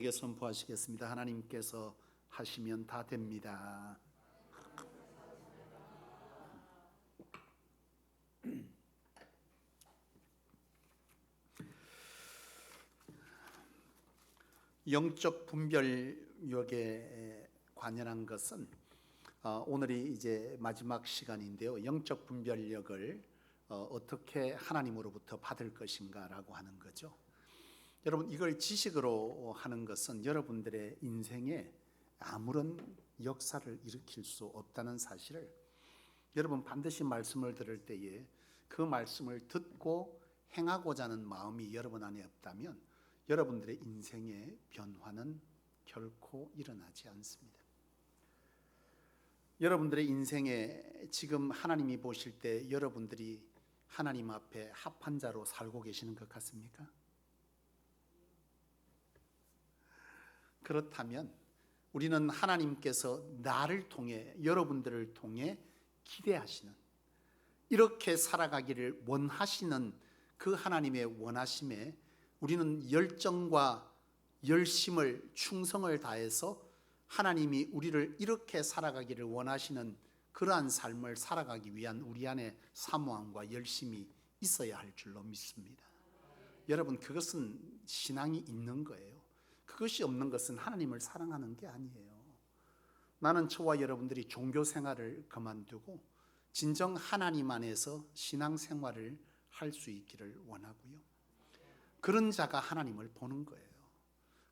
에게 선포하시겠습니다. 하나님께서 하시면 다 됩니다. 영적 분별력에 관련한 것은 오늘이 이제 마지막 시간인데요. 영적 분별력을 어떻게 하나님으로부터 받을 것인가라고 하는 거죠. 여러분, 이걸 지식으로 하는 것은 여러분들의 인생에 아무런 역사를 일으킬 수 없다는 사실을 여러분 반드시 말씀을 들을 때에 그 말씀을 듣고 행하고자 하는 마음이 여러분 안에 없다면 여러분들의 인생의 변화는 결코 일어나지 않습니다. 여러분들의 인생에 지금 하나님이 보실 때 여러분들이 하나님 앞에 합한 자로 살고 계시는 것 같습니까? 그렇다면 우리는 하나님께서 나를 통해, 여러분들을 통해 기대하시는, 이렇게 살아가기를 원하시는 그 하나님의 원하심에 우리는 열정과 열심을, 충성을 다해서 하나님이 우리를 이렇게 살아가기를 원하시는 그러한 삶을 살아가기 위한 우리 안에 사모함과 열심이 있어야 할 줄로 믿습니다. 여러분, 그것은 신앙이 있는 거예요. 그것이 없는 것은 하나님을 사랑하는 게 아니에요. 나는 저와 여러분들이 종교 생활을 그만두고 진정 하나님 안에서 신앙 생활을 할 수 있기를 원하고요. 그런 자가 하나님을 보는 거예요.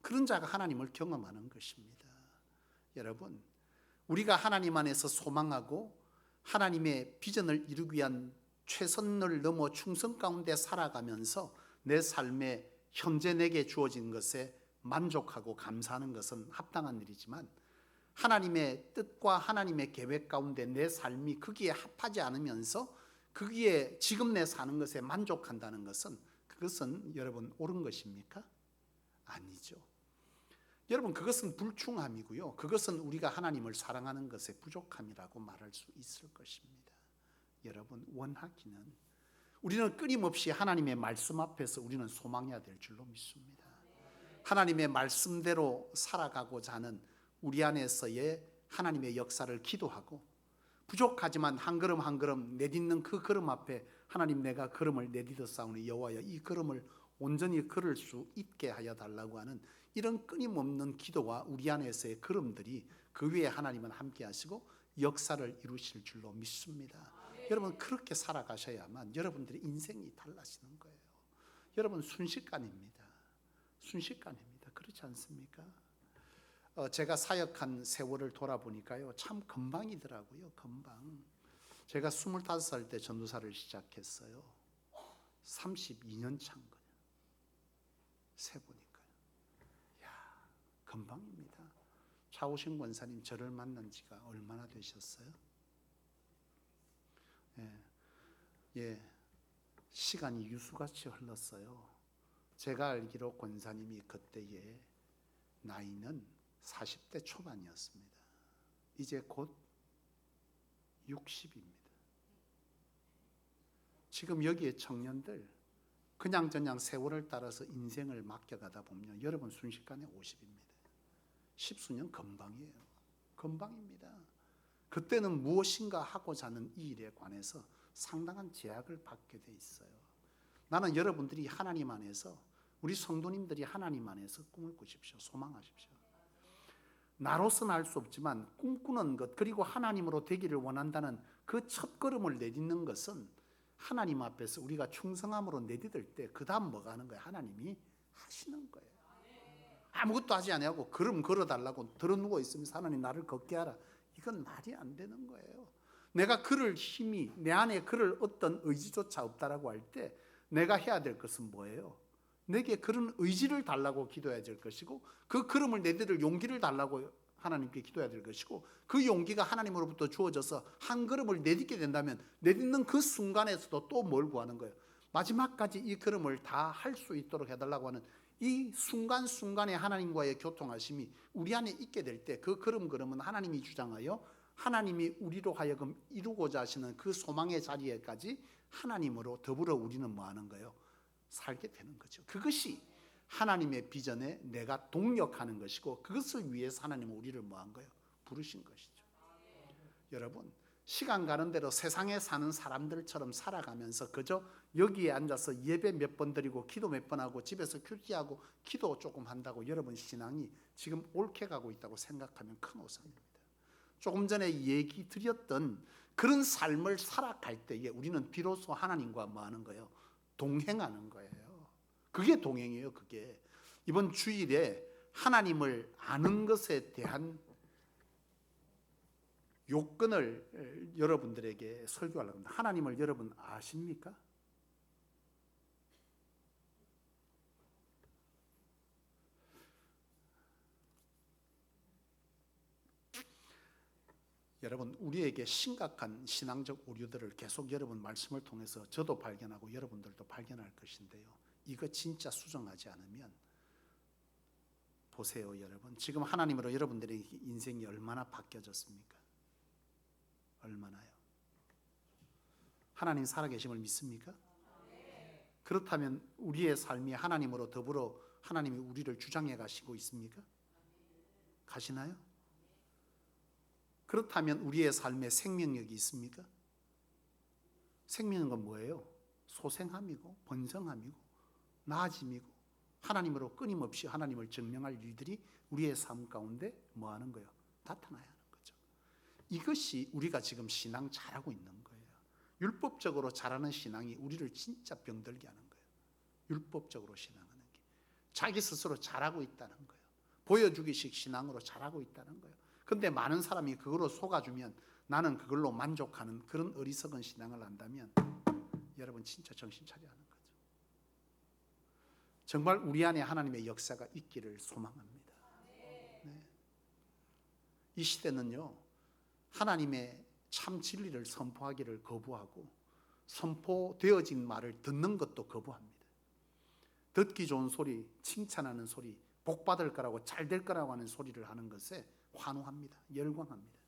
그런 자가 하나님을 경험하는 것입니다. 여러분, 우리가 하나님 안에서 소망하고 하나님의 비전을 이루기 위한 최선을 넘어 충성 가운데 살아가면서 내 삶에 현재 내게 주어진 것에 만족하고 감사하는 것은 합당한 일이지만 하나님의 뜻과 하나님의 계획 가운데 내 삶이 거기에 합하지 않으면서 거기에 지금 내 사는 것에 만족한다는 것은 그것은 여러분 옳은 것입니까? 아니죠. 여러분, 그것은 불충함이고요. 그것은 우리가 하나님을 사랑하는 것의 부족함이라고 말할 수 있을 것입니다. 여러분, 원하기는 우리는 끊임없이 하나님의 말씀 앞에서 우리는 소망해야 될 줄로 믿습니다. 하나님의 말씀대로 살아가고자 하는 우리 안에서의 하나님의 역사를 기도하고 부족하지만 한 걸음 한 걸음 내딛는 그 걸음 앞에 하나님, 내가 걸음을 내딛었사오니 여호와여 이 걸음을 온전히 걸을 수 있게 하여 달라고 하는 이런 끊임없는 기도와 우리 안에서의 걸음들이 그 위에 하나님은 함께 하시고 역사를 이루실 줄로 믿습니다. 여러분, 그렇게 살아가셔야만 여러분들의 인생이 달라지는 거예요. 여러분, 순식간입니다. 순식간입니다. 그렇지 않습니까? 제가 사역한 세월을 돌아보니까요, 참 금방이더라고요. 금방. 제가 25살 때 전도사를 시작했어요. 32년 차인 거예요. 세보니까요. 야, 금방입니다. 차오신 권사님, 저를 만난 지가 얼마나 되셨어요? 시간이 유수같이 흘렀어요. 제가 알기로 권사님이 그때의 나이는 40대 초반이었습니다. 이제 곧 60입니다. 지금 여기에 청년들 그냥저냥 세월을 따라서 인생을 맡겨가다 보면 여러분 순식간에 50입니다. 10수년 금방이에요. 금방입니다. 그때는 무엇인가 하고자 하는 이 일에 관해서 상당한 제약을 받게 돼 있어요. 나는 여러분들이 하나님 안에서, 우리 성도님들이 하나님 안에서 꿈을 꾸십시오. 소망하십시오. 나로서는 할 수 없지만 꿈꾸는 것, 그리고 하나님으로 되기를 원한다는 그 첫걸음을 내딛는 것은 하나님 앞에서 우리가 충성함으로 내딛을 때 그 다음 뭐가 하는 거예요? 하나님이 하시는 거예요. 아무것도 하지 아니하고 걸음 걸어달라고 들어누워 있으면서 하나님 나를 걷게 하라, 이건 말이 안 되는 거예요. 내가 걸을 힘이, 내 안에 걸을 어떤 의지조차 없다라고 할 때 내가 해야 될 것은 뭐예요? 내게 그런 의지를 달라고 기도해야 될 것이고, 그 걸음을 내디딜 용기를 달라고 하나님께 기도해야 될 것이고, 그 용기가 하나님으로부터 주어져서 한 걸음을 내딛게 된다면 내딛는 그 순간에서도 또 뭘 구하는 거예요? 마지막까지 이 걸음을 다 할 수 있도록 해달라고 하는 이 순간순간의 하나님과의 교통하심이 우리 안에 있게 될 때 그 걸음걸음은 하나님이 주장하여 하나님이 우리로 하여금 이루고자 하시는 그 소망의 자리에까지 하나님으로 더불어 우리는 뭐 하는 거예요? 살게 되는 거죠. 그것이 하나님의 비전에 내가 동력하는 것이고, 그것을 위해서 하나님은 우리를 뭐한 거예요? 부르신 것이죠. 여러분, 시간 가는 대로 세상에 사는 사람들처럼 살아가면서 그저 여기에 앉아서 예배 몇 번 드리고 기도 몇 번 하고 집에서 큐티하고 기도 조금 한다고 여러분 신앙이 지금 옳게 가고 있다고 생각하면 큰 오산입니다. 조금 전에 얘기 드렸던 그런 삶을 살아갈 때에 우리는 비로소 하나님과 뭐 하는 거예요? 동행하는 거예요. 그게 동행이에요. 그게 이번 주일에 하나님을 아는 것에 대한 요건을 여러분들에게 설교하려고 합니다. 하나님을 여러분 아십니까? 여러분, 우리에게 심각한 신앙적 오류들을 계속 여러분 말씀을 통해서 저도 발견하고 여러분들도 발견할 것인데요, 이거 진짜 수정하지 않으면, 보세요 여러분, 지금 하나님으로 여러분들의 인생이 얼마나 바뀌어졌습니까? 얼마나요? 하나님 살아계심을 믿습니까? 그렇다면 우리의 삶이 하나님으로 더불어 하나님이 우리를 주장해 가시고 있습니까? 가시나요? 그렇다면 우리의 삶에 생명력이 있습니까? 생명은 뭐예요? 소생함이고 번성함이고 나아짐이고 하나님으로 끊임없이 하나님을 증명할 일들이 우리의 삶 가운데 뭐 하는 거예요? 나타나야 하는 거죠. 이것이 우리가 지금 신앙 잘하고 있는 거예요. 율법적으로 잘하는 신앙이 우리를 진짜 병들게 하는 거예요. 율법적으로 신앙하는 게 자기 스스로 잘하고 있다는 거예요. 보여주기식 신앙으로 잘하고 있다는 거예요. 근데 많은 사람이 그걸로 속아주면 나는 그걸로 만족하는 그런 어리석은 신앙을 한다면 여러분 진짜 정신 차려야 하는 거죠. 정말 우리 안에 하나님의 역사가 있기를 소망합니다. 네. 이 시대는요, 하나님의 참 진리를 선포하기를 거부하고 선포되어진 말을 듣는 것도 거부합니다. 듣기 좋은 소리, 칭찬하는 소리, 복 받을 거라고 잘 될 거라고 하는 소리를 하는 것에 환호합니다. 열광합니다.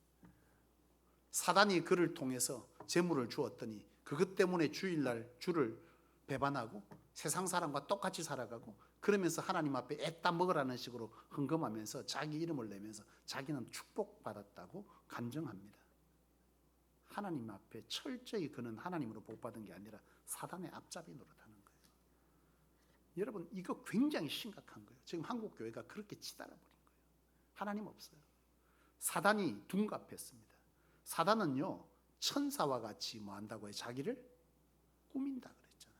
사단이 그를 통해서 재물을 주었더니 그것 때문에 주일날 주를 배반하고 세상 사람과 똑같이 살아가고 그러면서 하나님 앞에 애따 먹으라는 식으로 헌금하면서 자기 이름을 내면서 자기는 축복받았다고 간증합니다. 하나님 앞에 철저히 그는 하나님으로 복받은 게 아니라 사단의 앞잡이 노릇하는 거예요. 여러분, 이거 굉장히 심각한 거예요. 지금 한국 교회가 그렇게 치달아버린 거예요. 하나님 없어요. 사단이 둔갑했습니다. 사단은요, 천사와 같이 뭐 한다고 해? 자기를 꾸민다 그랬잖아요.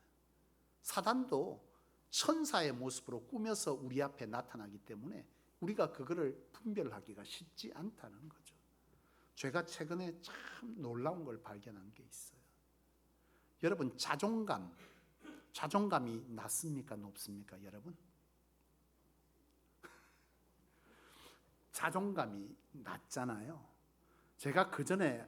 사단도 천사의 모습으로 꾸며서 우리 앞에 나타나기 때문에 우리가 그거를 분별하기가 쉽지 않다는 거죠. 제가 최근에 참 놀라운 걸 발견한 게 있어요. 여러분, 자존감이 낮습니까? 높습니까? 여러분? 자존감이 낮잖아요. 제가 그 전에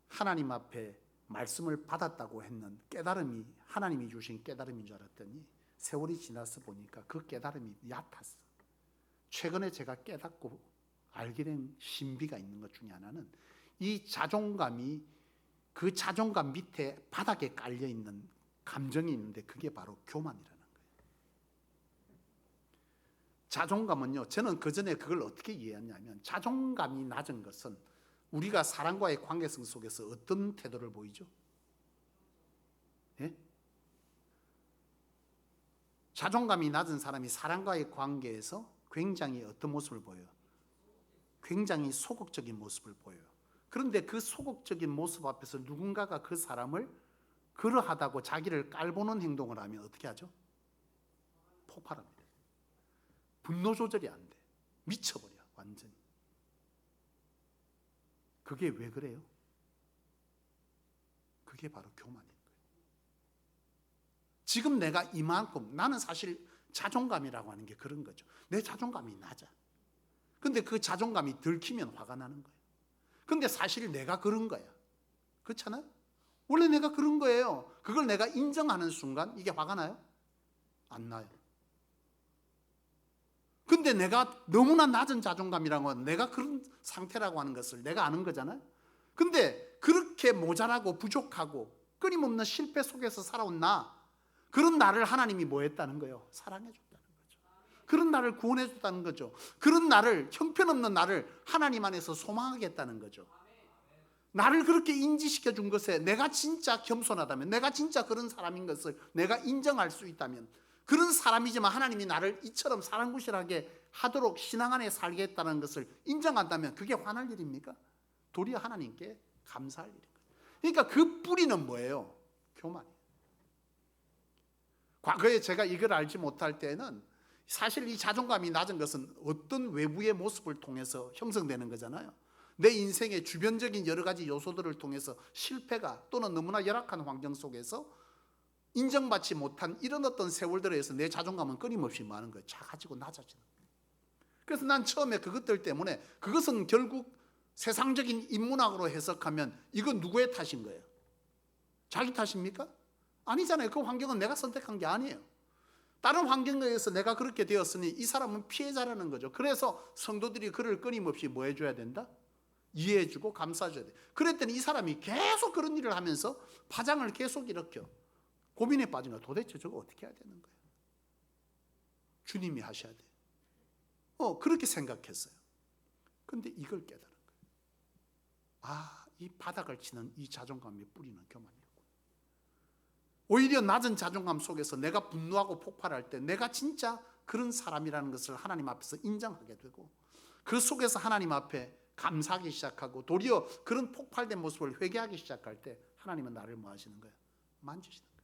하나님 앞에 말씀을 받았다고 했는 깨달음이 하나님이 주신 깨달음인 줄 알았더니 세월이 지나서 보니까 그 깨달음이 얕았어. 최근에 제가 깨닫고 알게 된 신비가 있는 것 중에 하나는 이 자존감이 그 자존감 밑에 바닥에 깔려 있는 감정이 있는데 그게 바로 교만이라는 거예요. 자존감은요, 저는 그 전에 그걸 어떻게 이해했냐면 자존감이 낮은 것은 우리가 사람과의 관계성 속에서 어떤 태도를 보이죠? 예? 자존감이 낮은 사람이 사람과의 관계에서 굉장히 어떤 모습을 보여요? 굉장히 소극적인 모습을 보여요. 그런데 그 소극적인 모습 앞에서 누군가가 그 사람을 그러하다고 자기를 깔보는 행동을 하면 어떻게 하죠? 폭발합니다. 분노 조절이 안 돼. 미쳐버려 완전히. 그게 왜 그래요? 그게 바로 교만인 거예요. 지금 내가 이만큼, 나는 사실 자존감이라고 하는 게 그런 거죠. 내 자존감이 낮아. 근데 그 자존감이 들키면 화가 나는 거예요. 근데 사실 내가 그런 거야. 그렇잖아요? 원래 내가 그런 거예요. 그걸 내가 인정하는 순간 이게 화가 나요? 안 나요. 근데 내가 너무나 낮은 자존감이라고 하는, 내가 그런 상태라고 하는 것을 내가 아는 거잖아요. 근데 그렇게 모자라고 부족하고 끊임없는 실패 속에서 살아온 그런 나를 하나님이 뭐 했다는 거예요? 사랑해 줬다는 거죠. 그런 나를 구원해 줬다는 거죠. 그런 나를, 형편없는 나를 하나님 안에서 소망하겠다는 거죠. 나를 그렇게 인지시켜 준 것에 내가 진짜 겸손하다면, 내가 진짜 그런 사람인 것을 내가 인정할 수 있다면, 그런 사람이지만 하나님이 나를 이처럼 사랑구실하게 하도록 신앙 안에 살겠다는 것을 인정한다면 그게 화날 일입니까? 도리어 하나님께 감사할 일입니다. 그러니까 그 뿌리는 뭐예요? 교만이에요. 과거에 제가 이걸 알지 못할 때는 사실 이 자존감이 낮은 것은 어떤 외부의 모습을 통해서 형성되는 거잖아요. 내 인생의 주변적인 여러 가지 요소들을 통해서 실패가 또는 너무나 열악한 환경 속에서 인정받지 못한 이런 어떤 세월들에서 내 자존감은 끊임없이 많은 거예요. 작아지고 낮아지는 거예요. 그래서 난 처음에 그것들 때문에, 그것은 결국 세상적인 인문학으로 해석하면 이건 누구의 탓인 거예요? 자기 탓입니까? 아니잖아요. 그 환경은 내가 선택한 게 아니에요. 다른 환경에 의해서 내가 그렇게 되었으니 이 사람은 피해자라는 거죠. 그래서 성도들이 그를 끊임없이 뭐 해줘야 된다? 이해해주고 감싸줘야 돼. 그랬더니 이 사람이 계속 그런 일을 하면서 파장을 계속 일으켜 고민에 빠진 거야. 도대체 저거 어떻게 해야 되는 거야? 주님이 하셔야 돼. 그렇게 생각했어요. 근데 이걸 깨달은 거예요. 아, 이 바닥을 치는 이 자존감의 뿌리는 교만이었고, 오히려 낮은 자존감 속에서 내가 분노하고 폭발할 때 내가 진짜 그런 사람이라는 것을 하나님 앞에서 인정하게 되고, 그 속에서 하나님 앞에 감사하기 시작하고, 도리어 그런 폭발된 모습을 회개하기 시작할 때 하나님은 나를 뭐 하시는 거예요? 만지시는 거예요.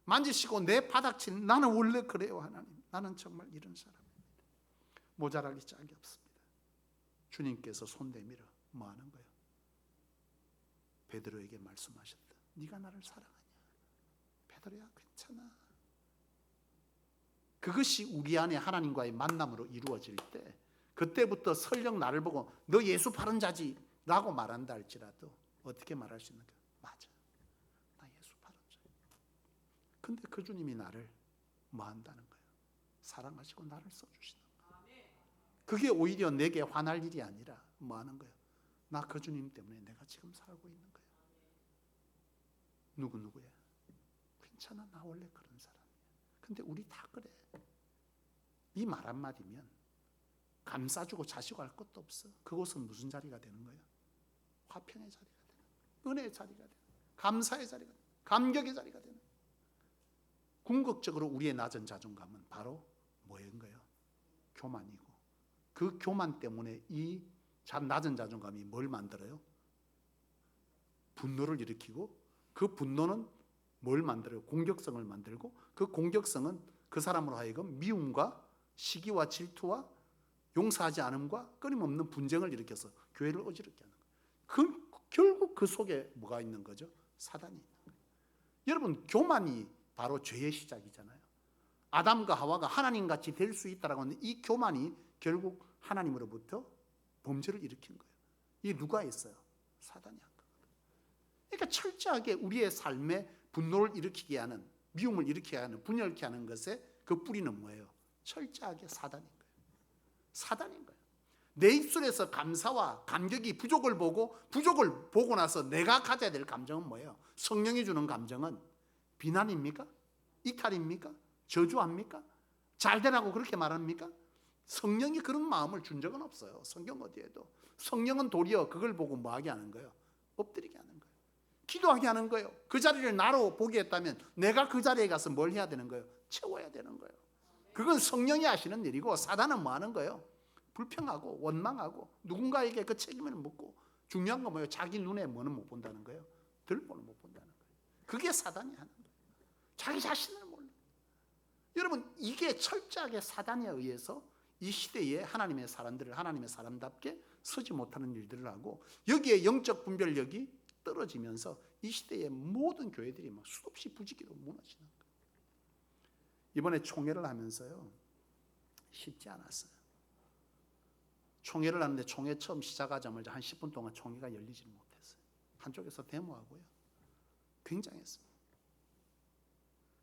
만지시고 내 바닥친, 나는 원래 그래요 하나님, 나는 정말 이런 사람입니다. 모자랄 짝이 없습니다. 주님께서 손 내밀어 뭐 하는 거예요? 베드로에게 말씀하셨다. 네가 나를 사랑하냐? 베드로야, 괜찮아. 그것이 우리 안에 하나님과의 만남으로 이루어질 때, 그때부터 설령 나를 보고 너 예수 바른 자지 라고 말한다 할지라도 어떻게 말할 수 있는가? 맞아, 나 예수 바른 자야. 근데 그 주님이 나를 뭐 한다는 거예요? 사랑하시고 나를 써주시는 거예요. 그게 오히려 내게 화날 일이 아니라 뭐 하는 거예요? 나 그 주님 때문에 내가 지금 살고 있는 거예요. 누구야? 괜찮아, 나 원래 그런 사람이야. 근데 우리 다 그래. 이 말 한마디면 감싸주고 자시고 할 것도 없어. 그곳은 무슨 자리가 되는 거예요? 화평의 자리가 되는 거예요. 은혜의 자리가 되는 거예요. 감사의 자리가 되는 거예요. 감격의 자리가 되는 거예요. 궁극적으로 우리의 낮은 자존감은 바로 뭐인 거예요? 교만이고, 그 교만 때문에 이 낮은 자존감이 뭘 만들어요? 분노를 일으키고, 그 분노는 뭘 만들어요? 공격성을 만들고, 그 공격성은 그 사람으로 하여금 미움과 시기와 질투와 용서하지 않음과 끊임없는 분쟁을 일으켜서 교회를 어지럽게 하는 거예요. 결국 그 속에 뭐가 있는 거죠? 사단이 있는 거예요. 여러분, 교만이 바로 죄의 시작이잖아요. 아담과 하와가 하나님같이 될 수 있다라고 하는 이 교만이 결국 하나님으로부터 범죄를 일으킨 거예요. 이게 누가 했어요? 사단이 한 거예요. 그러니까 철저하게 우리의 삶에 분노를 일으키게 하는, 미움을 일으키게 하는, 분열케 하는 것에 그 뿌리는 뭐예요? 철저하게 사단인 거예요. 사단인 거예요. 내 입술에서 감사와 감격이 부족을 보고 나서 내가 가져야 될 감정은 뭐예요? 성령이 주는 감정은 비난입니까? 이탈입니까? 저주합니까? 잘되라고 그렇게 말합니까? 성령이 그런 마음을 준 적은 없어요. 성경 어디에도. 성령은 도리어 그걸 보고 뭐하게 하는 거예요? 엎드리게 하는 거예요. 기도하게 하는 거예요. 그 자리를 나로 보게 했다면 내가 그 자리에 가서 뭘 해야 되는 거예요? 채워야 되는 거예요. 그건 성령이 하시는 일이고, 사단은 뭐 하는 거예요? 불평하고 원망하고 누군가에게 그 책임을 묻고, 중요한 건 뭐예요? 자기 눈에 뭐는 못 본다는 거예요? 들보는 못 본다는 거예요. 그게 사단이 하는 거예요. 자기 자신을 몰라. 여러분, 이게 철저하게 사단에 의해서 이 시대에 하나님의 사람들을 하나님의 사람답게 서지 못하는 일들을 하고, 여기에 영적 분별력이 떨어지면서 이 시대의 모든 교회들이 막 수없이 부지기로 무너지는 거예요. 이번에 총회를 하면서요, 쉽지 않았어요. 총회를 하는데 총회 처음 시작하자마자 한 10분 동안 총회가 열리지 못했어요. 한쪽에서 데모하고요. 굉장했습니다.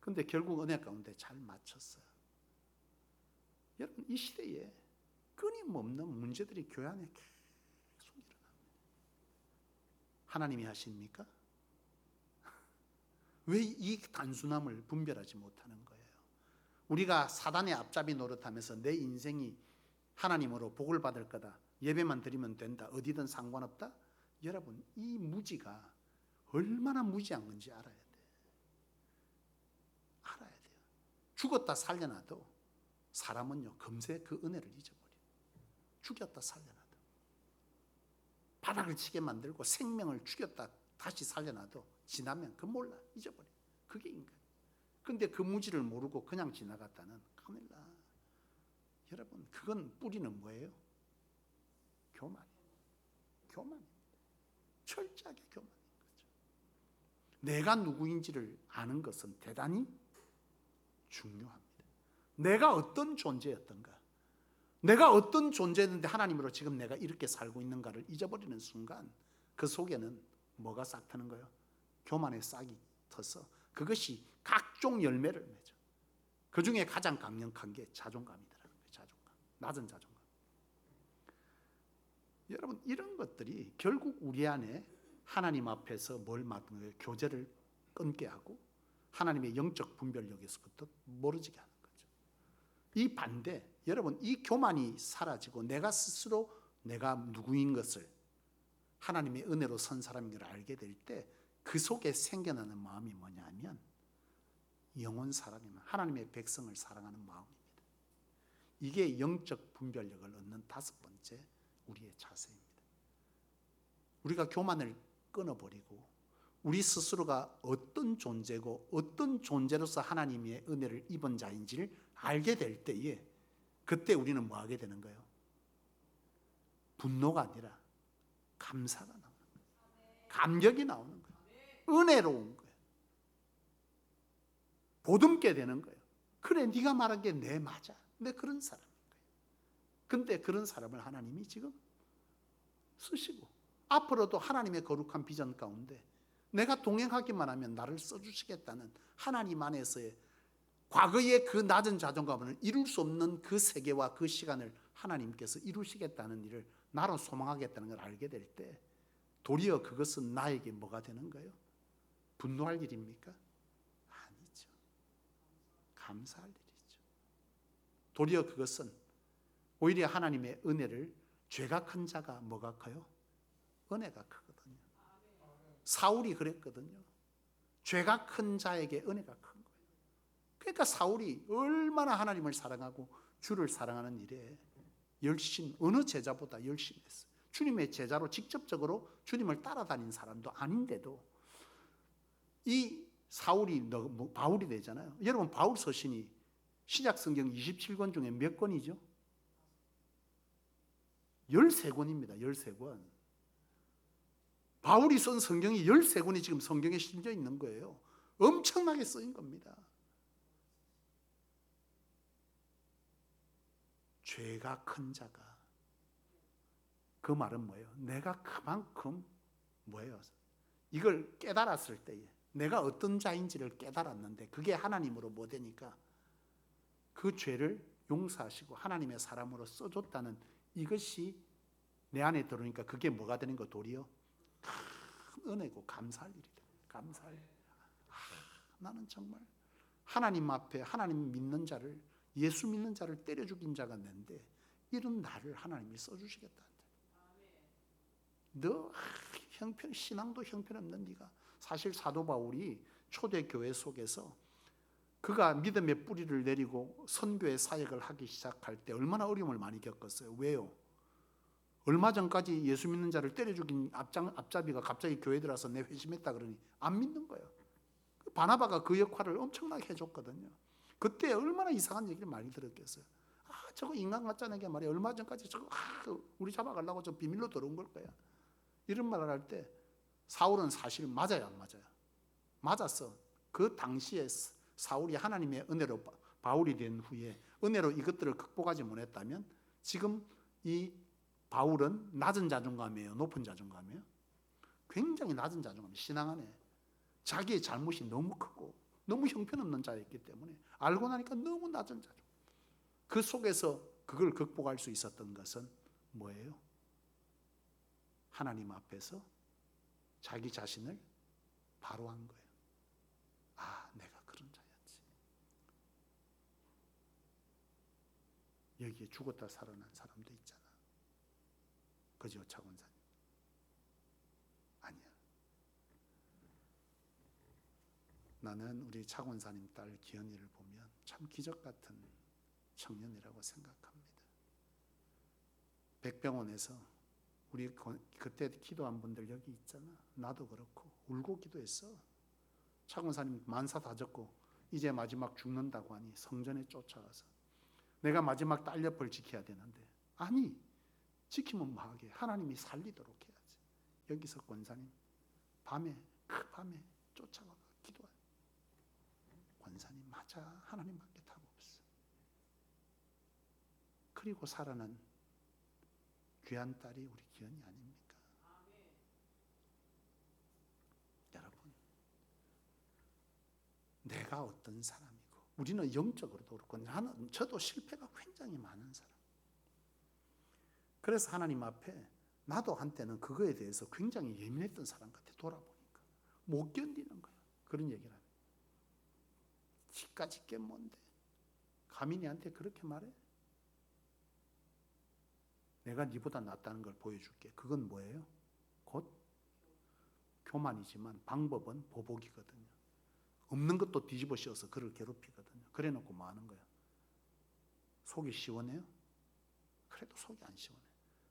근데 결국 은혜 가운데 잘 마쳤어요. 여러분, 이 시대에 끊임없는 문제들이 교회 안에 계속 일어납니다. 하나님이 하십니까? 왜 이 단순함을 분별하지 못하는 거예요? 우리가 사단의 앞잡이 노릇하면서 내 인생이 하나님으로 복을 받을 거다, 예배만 드리면 된다, 어디든 상관없다. 여러분, 이 무지가 얼마나 무지한 건지 알아야 돼. 알아야 돼요. 죽었다 살려놔도 사람은요, 금세 그 은혜를 잊어버려요. 죽였다 살려놔도, 바닥을 치게 만들고 생명을 죽였다 다시 살려놔도 지나면 그 몰라, 잊어버려. 그게 인간. 근데 그 무지를 모르고 그냥 지나갔다는 큰일 나. 여러분, 그건 뿌리는 뭐예요? 교만이에요. 교만입니다. 철저하게 교만인 거죠. 내가 누구인지를 아는 것은 대단히 중요합니다. 내가 어떤 존재였던가, 내가 어떤 존재였는데 하나님으로 지금 내가 이렇게 살고 있는가를 잊어버리는 순간 그 속에는 뭐가 싹 트는 거예요? 교만의 싹이 터서 그것이 각종 열매를 맺어. 그 중에 가장 강력한 게 자존감이더라는 거예요. 자존감, 낮은 자존감. 여러분, 이런 것들이 결국 우리 안에 하나님 앞에서 뭘 맡은 거예요? 교제를 끊게 하고 하나님의 영적 분별력에서부터 멀어지게 하는 거죠. 이 반대, 여러분, 이 교만이 사라지고 내가 스스로 내가 누구인 것을, 하나님의 은혜로 선 사람인 걸 알게 될 때 그 속에 생겨나는 마음이 뭐냐면 영혼 사랑이면 하나님의 백성을 사랑하는 마음입니다. 이게 영적 분별력을 얻는 다섯 번째 우리의 자세입니다. 우리가 교만을 끊어버리고 우리 스스로가 어떤 존재고 어떤 존재로서 하나님의 은혜를 입은 자인지를 알게 될 때에 그때 우리는 뭐 하게 되는 거예요? 분노가 아니라 감사가 나오는 거예요. 감격이 나오는 거예요. 은혜로운 거예요. 보듬게 되는 거예요. 그래, 네가 말한 게 내 맞아. 내 그런 사람인 거예요. 근데 그런 사람을 하나님이 지금 쓰시고 앞으로도 하나님의 거룩한 비전 가운데 내가 동행하기만 하면 나를 써주시겠다는 하나님 안에서의 과거의 그 낮은 자존감을 이룰 수 없는 그 세계와 그 시간을 하나님께서 이루시겠다는 일을 나로 소망하겠다는 걸 알게 될 때 도리어 그것은 나에게 뭐가 되는 거예요? 분노할 일입니까? 아니죠. 감사할 일이죠. 도리어 그것은 오히려 하나님의 은혜를, 죄가 큰 자가 뭐가 커요? 은혜가 크거든요. 사울이 그랬거든요. 죄가 큰 자에게 은혜가 큰 거예요. 그러니까 사울이 얼마나 하나님을 사랑하고 주를 사랑하는 일에 열심, 어느 제자보다 열심히 했어요. 주님의 제자로 직접적으로 주님을 따라다닌 사람도 아닌데도 이 사울이 바울이 되잖아요. 여러분, 바울 서신이 신약 성경 27권 중에 몇 권이죠? 13권입니다. 13권. 바울이 쓴 성경이 13권이 지금 성경에 실려 있는 거예요. 엄청나게 쓰인 겁니다. 죄가 큰 자가, 그 말은 뭐예요? 내가 그만큼 뭐예요? 이걸 깨달았을 때에 내가 어떤 자인지를 깨달았는데 그게 하나님으로 뭐 되니까 그 죄를 용서하시고 하나님의 사람으로 써줬다는 이것이 내 안에 들어오니까 그게 뭐가 되는 거? 도리어 큰 은혜고 감사할 일이다. 감사할 일. 나는 정말 하나님 앞에 하나님 믿는 자를, 예수 믿는 자를 때려 죽인 자가 nen데 이런 나를 하나님이 써주시겠다. 너 신앙도 형편없는 네가. 사실 사도 바울이 초대교회 속에서 그가 믿음의 뿌리를 내리고 선교의 사역을 하기 시작할 때 얼마나 어려움을 많이 겪었어요. 왜요? 얼마 전까지 예수 믿는 자를 때려 죽인 앞잡이가 갑자기 교회 들어와서 내 회심했다 그러니 안 믿는 거예요. 바나바가 그 역할을 엄청나게 해줬거든요. 그때 얼마나 이상한 얘기를 많이 들었겠어요. 저거 인간 같잖아. 게 말이야. 얼마 전까지 저거 우리 잡아가려고 저 비밀로 들어온 걸 거야. 이런 말을 할 때 사울은 사실 맞아요, 안 맞아요? 맞았어. 그 당시에 사울이 하나님의 은혜로 바울이 된 후에 은혜로 이것들을 극복하지 못했다면 지금 이 바울은 낮은 자존감이에요, 높은 자존감이에요? 굉장히 낮은 자존감, 신앙 안에 자기의 잘못이 너무 크고 너무 형편없는 자였기 때문에 알고 나니까 너무 낮은 자존감. 그 속에서 그걸 극복할 수 있었던 것은 뭐예요? 하나님 앞에서 자기 자신을 바로 한 거예요. 내가 그런 자였지. 여기에 죽었다 살아난 사람도 있잖아. 그죠, 차 권사님? 아니야. 나는 우리 차 권사님 딸 기현이를 보면 참 기적 같은 청년이라고 생각합니다. 백병원에서 우리 그때 기도한 분들 여기 있잖아. 나도 그렇고 울고 기도했어. 차 권사님 만사 다 졌고 이제 마지막 죽는다고 하니 성전에 쫓아와서 내가 마지막 딸 옆을 지켜야 되는데, 아니 지키면 뭐하게, 하나님이 살리도록 해야지. 여기서 권사님 밤에 쫓아와 기도해. 권사님 맞아, 하나님밖에 답 없어. 그리고 살아난 귀한 딸이 우리 기현이 아닙니까? 여러분, 내가 어떤 사람이고, 우리는 영적으로도 그렇고, 저도 실패가 굉장히 많은 사람. 그래서 하나님 앞에 나도 한때는 그거에 대해서 굉장히 예민했던 사람 같아. 돌아보니까 못 견디는 거야. 그런 얘기를 하면 지까지 게 뭔데 감히 니한테 그렇게 말해? 내가 니보다 낫다는 걸 보여줄게. 그건 뭐예요? 곧 교만이지만 방법은 보복이거든요. 없는 것도 뒤집어 씌워서 그를 괴롭히거든요. 그래 놓고 뭐 하는 거야? 속이 시원해요? 그래도 속이 안 시원해.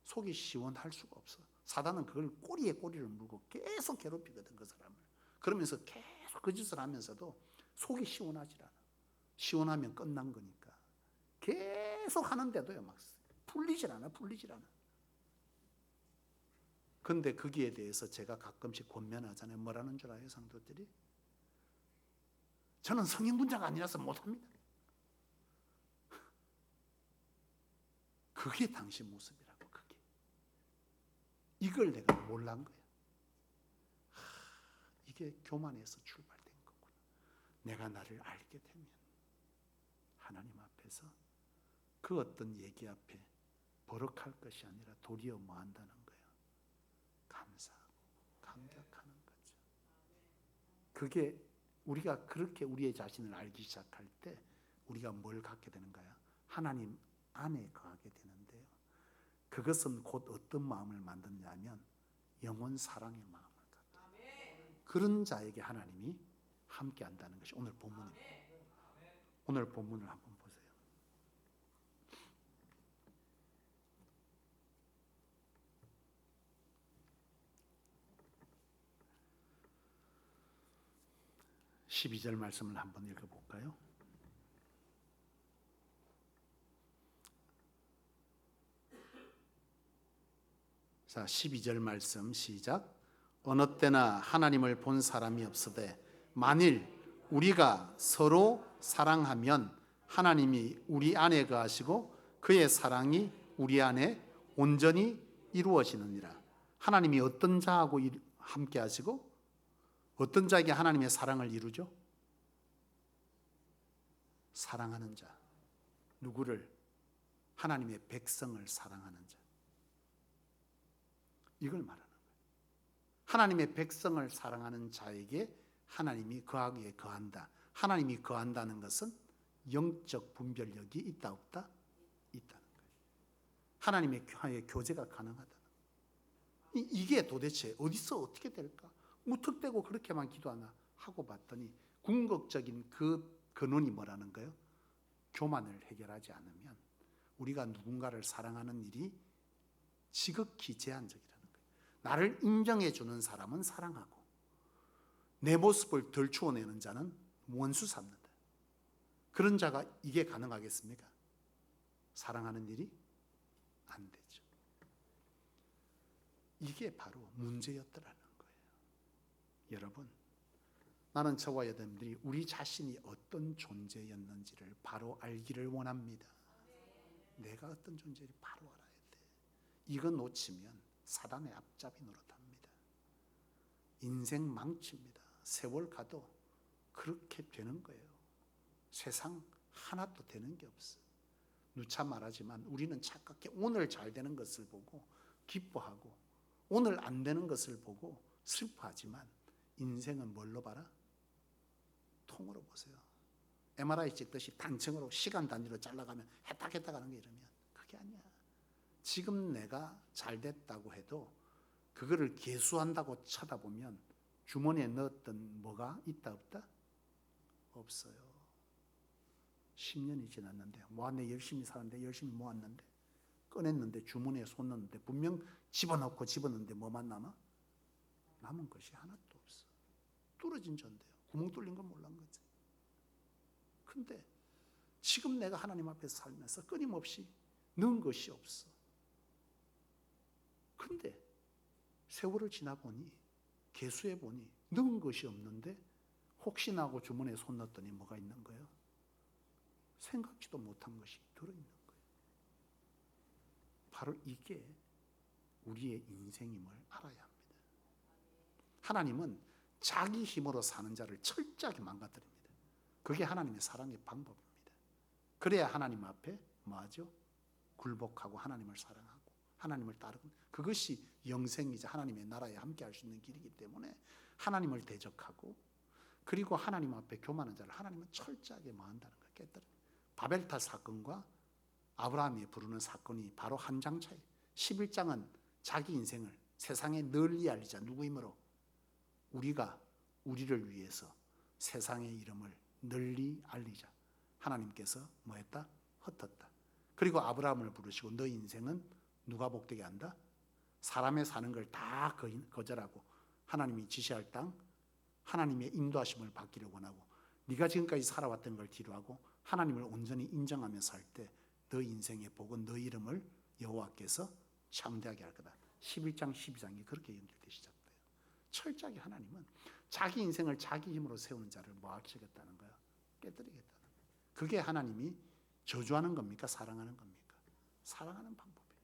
속이 시원할 수가 없어. 사단은 그걸 꼬리에 꼬리를 물고 계속 괴롭히거든, 그 사람을. 그러면서 계속 그 짓을 하면서도 속이 시원하질 않아. 시원하면 끝난 거니까 계속 하는데도요, 막 풀리질 않아. 근데 거기에 대해서 제가 가끔씩 권면하잖아요. 뭐라는 줄 알아요, 성도들이? 저는 성인군자가 아니라서 못합니다. 그게 당신 모습이라고. 그게 이걸 내가 몰란 거야. 이게 교만에서 출발된 거구나. 내가 나를 알게 되면 하나님 앞에서 그 어떤 얘기 앞에 버럭할 것이 아니라 도리어 뭐 한다는 거예요? 감사하고 감격하는 거죠. 그게 우리가 그렇게 우리의 자신을 알기 시작할 때 우리가 뭘 갖게 되는가요? 하나님 안에 거하게 되는데요. 그것은 곧 어떤 마음을 만드냐면 영원 사랑의 마음을 갖게 돼요. 그런 자에게 하나님이 함께 한다는 것이 오늘 본문입니다. 오늘 본문을 한번 보세요. 12절 말씀을 한번 읽어볼까요? 자, 12절 말씀 시작. 어느 때나 하나님을 본 사람이 없으되 만일 우리가 서로 사랑하면 하나님이 우리 안에 거하시고 그의 사랑이 우리 안에 온전히 이루어지느니라. 하나님이 어떤 자하고 함께 하시고 어떤 자에게 하나님의 사랑을 이루죠? 사랑하는 자. 누구를? 하나님의 백성을 사랑하는 자. 이걸 말하는 거예요. 하나님의 백성을 사랑하는 자에게 하나님이 거하기에 거한다. 하나님이 거한다는 것은 영적 분별력이 있다 없다? 있다는 거예요. 하나님의 교제가 가능하다는 거예요. 이게 도대체 어디서 어떻게 될까? 무턱대고 그렇게만 기도하나 하고 봤더니 궁극적인 그 근원이 뭐라는 거예요? 교만을 해결하지 않으면 우리가 누군가를 사랑하는 일이 지극히 제한적이라는 거예요. 나를 인정해 주는 사람은 사랑하고 내 모습을 덜 추워내는 자는 원수 삼는다. 그런 자가 이게 가능하겠습니까? 사랑하는 일이 안 되죠. 이게 바로 문제였더라는 거예요. 여러분, 나는 저와 여러분들이 우리 자신이 어떤 존재였는지를 바로 알기를 원합니다. 내가 어떤 존재인지 바로 알아야 돼. 이거 놓치면 사단의 앞잡이 노릇합니다. 인생 망칩니다. 세월 가도 그렇게 되는 거예요. 세상 하나도 되는 게 없어. 누차 말하지만 우리는 착각해. 오늘 잘 되는 것을 보고 기뻐하고 오늘 안 되는 것을 보고 슬퍼하지만 인생은 뭘로 봐라? 통으로 보세요. MRI 찍듯이 단층으로 시간 단위로 잘라가면 해탁해탁 하는 게 이러면 그게 아니야. 지금 내가 잘 됐다고 해도 그거를 계수한다고 쳐다보면 주머니에 넣었던 뭐가 있다 없다? 없어요. 10년이 지났는데 모았네. 열심히 살았는데 열심히 모았는데 꺼냈는데 주머니에 손 넣는데 분명 집어넣는데 뭐만 남아? 남은 것이 하나도 없어. 뚫어진 전데요. 구멍 뚫린 건 몰란 거지. 근데 지금 내가 하나님 앞에서 살면서 끊임없이 넣은 것이 없어. 근데 세월을 지나보니 계수해보니 넣은 것이 없는데 혹시나 하고 주머니에 손 넣었더니 뭐가 있는 거예요? 생각지도 못한 것이 들어있는 거예요. 바로 이게 우리의 인생임을 알아야 합니다. 하나님은 자기 힘으로 사는 자를 철저하게 망가뜨립니다. 그게 하나님의 사랑의 방법입니다. 그래야 하나님 앞에 뭐하죠? 굴복하고 하나님을 사랑하고 하나님을 따르는 그것이 영생이자 하나님의 나라에 함께 할 수 있는 길이기 때문에 하나님을 대적하고 그리고 하나님 앞에 교만한 자를 하나님은 철저하게 뭐한다는 걸 깨뜨립니다. 바벨탑 사건과 아브라함이 부르는 사건이 바로 한 장 차이. 11장은 자기 인생을 세상에 널리 알리자. 누구 힘으로? 우리가 우리를 위해서 세상의 이름을 널리 알리자. 하나님께서 뭐했다? 흩었다. 그리고 아브라함을 부르시고 너 인생은 누가 복되게 한다? 사람의 사는 걸 다 거절하고 하나님이 지시할 땅, 하나님의 인도하심을 받기를 원하고 네가 지금까지 살아왔던 걸 뒤로하고 하나님을 온전히 인정하며 살 때 너 인생의 복은 너 이름을 여호와께서 창대하게 할 거다. 11장 12장이 그렇게 연결되기 시작돼요. 철저하게 하나님은 자기 인생을 자기 힘으로 세우는 자를 뭐 하시겠다는 거야? 깨뜨리겠다는 거야. 그게 하나님이 저주하는 겁니까? 사랑하는 겁니까? 사랑하는 방법이에요.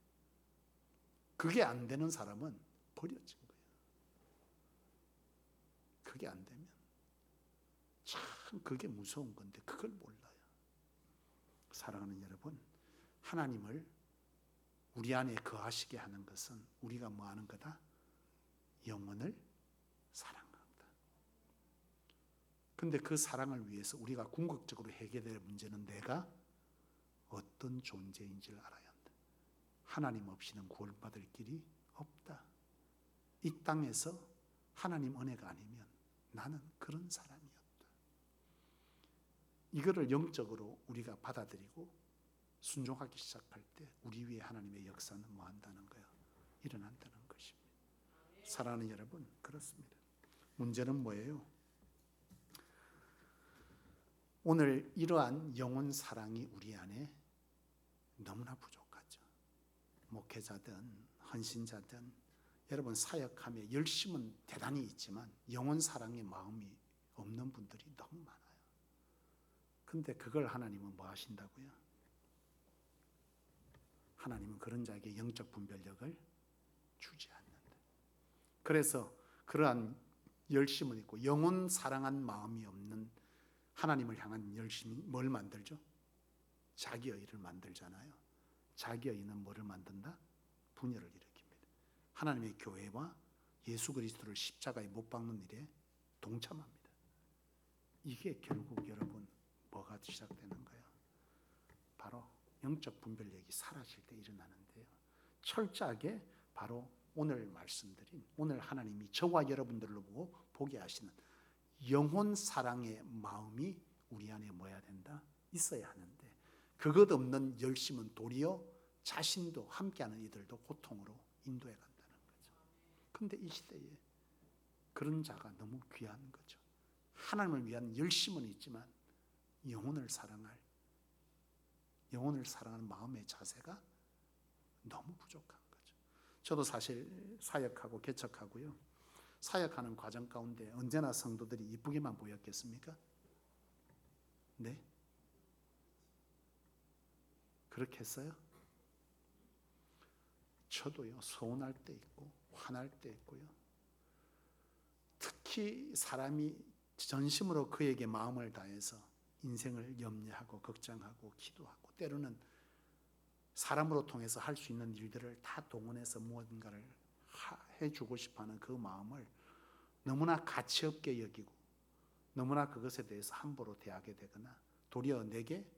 그게 안 되는 사람은 버려진 거예요. 그게 안 되면 참 그게 무서운 건데 그걸 몰라요. 사랑하는 여러분, 하나님을 우리 안에 거하시게 하는 것은 우리가 뭐 하는 거다? 영혼을 사랑한다. 근데 그 사랑을 위해서 우리가 궁극적으로 해결될 문제는 내가 어떤 존재인지를 알아야 한다. 하나님 없이는 구원받을 길이 없다. 이 땅에서 하나님 은혜가 아니면 나는 그런 사람이었다. 이거를 영적으로 우리가 받아들이고 순종하기 시작할 때 우리 위에 하나님의 역사는 뭐 한다는 거예요? 일어난다는 것입니다. 사랑하는 여러분, 그렇습니다. 문제는 뭐예요? 오늘 이러한 영혼 사랑이 우리 안에 너무나 부족하죠. 목회자든 헌신자든 여러분 사역함에 열심은 대단히 있지만 영혼 사랑의 마음이 없는 분들이 너무 많아요. 근데 그걸 하나님은 뭐 하신다고요? 하나님은 그런 자에게 영적 분별력을 주지 않는다. 그래서 그러한 열심은 있고 영혼 사랑한 마음이 없는 하나님을 향한 열심이 뭘 만들죠? 자기의를 만들잖아요. 자기의는 뭐를 만든다? 분열을 일으킵니다. 하나님의 교회와 예수 그리스도를 십자가에 못 박는 일에 동참합니다. 이게 결국 여러분 뭐가 시작되는 거예요? 바로 영적 분별력이 사라질 때 일어나는데요. 철저하게 바로 오늘 말씀드린 오늘 하나님이 저와 여러분들로 보게 하시는 영혼 사랑의 마음이 우리 안에 뭐야 된다? 있어야 하는데 그것 없는 열심은 도리어 자신도 함께하는 이들도 고통으로 인도해 간다는 거죠. 그런데 이 시대에 그런 자가 너무 귀한 거죠. 하나님을 위한 열심은 있지만 영혼을 사랑하는 마음의 자세가 너무 부족한 거죠. 저도 사실 사역하고 개척하고요. 사역하는 과정 가운데 언제나 성도들이 이쁘게만 보였겠습니까? 네? 그렇게 했어요? 저도요, 서운할 때 있고 화날 때 있고요. 특히 사람이 전심으로 그에게 마음을 다해서 인생을 염려하고 걱정하고 기도하고 때로는 사람으로 통해서 할 수 있는 일들을 다 동원해서 무언가를 해주고 싶어하는 그 마음을 너무나 가치 없게 여기고 너무나 그것에 대해서 함부로 대하게 되거나 도리어 내게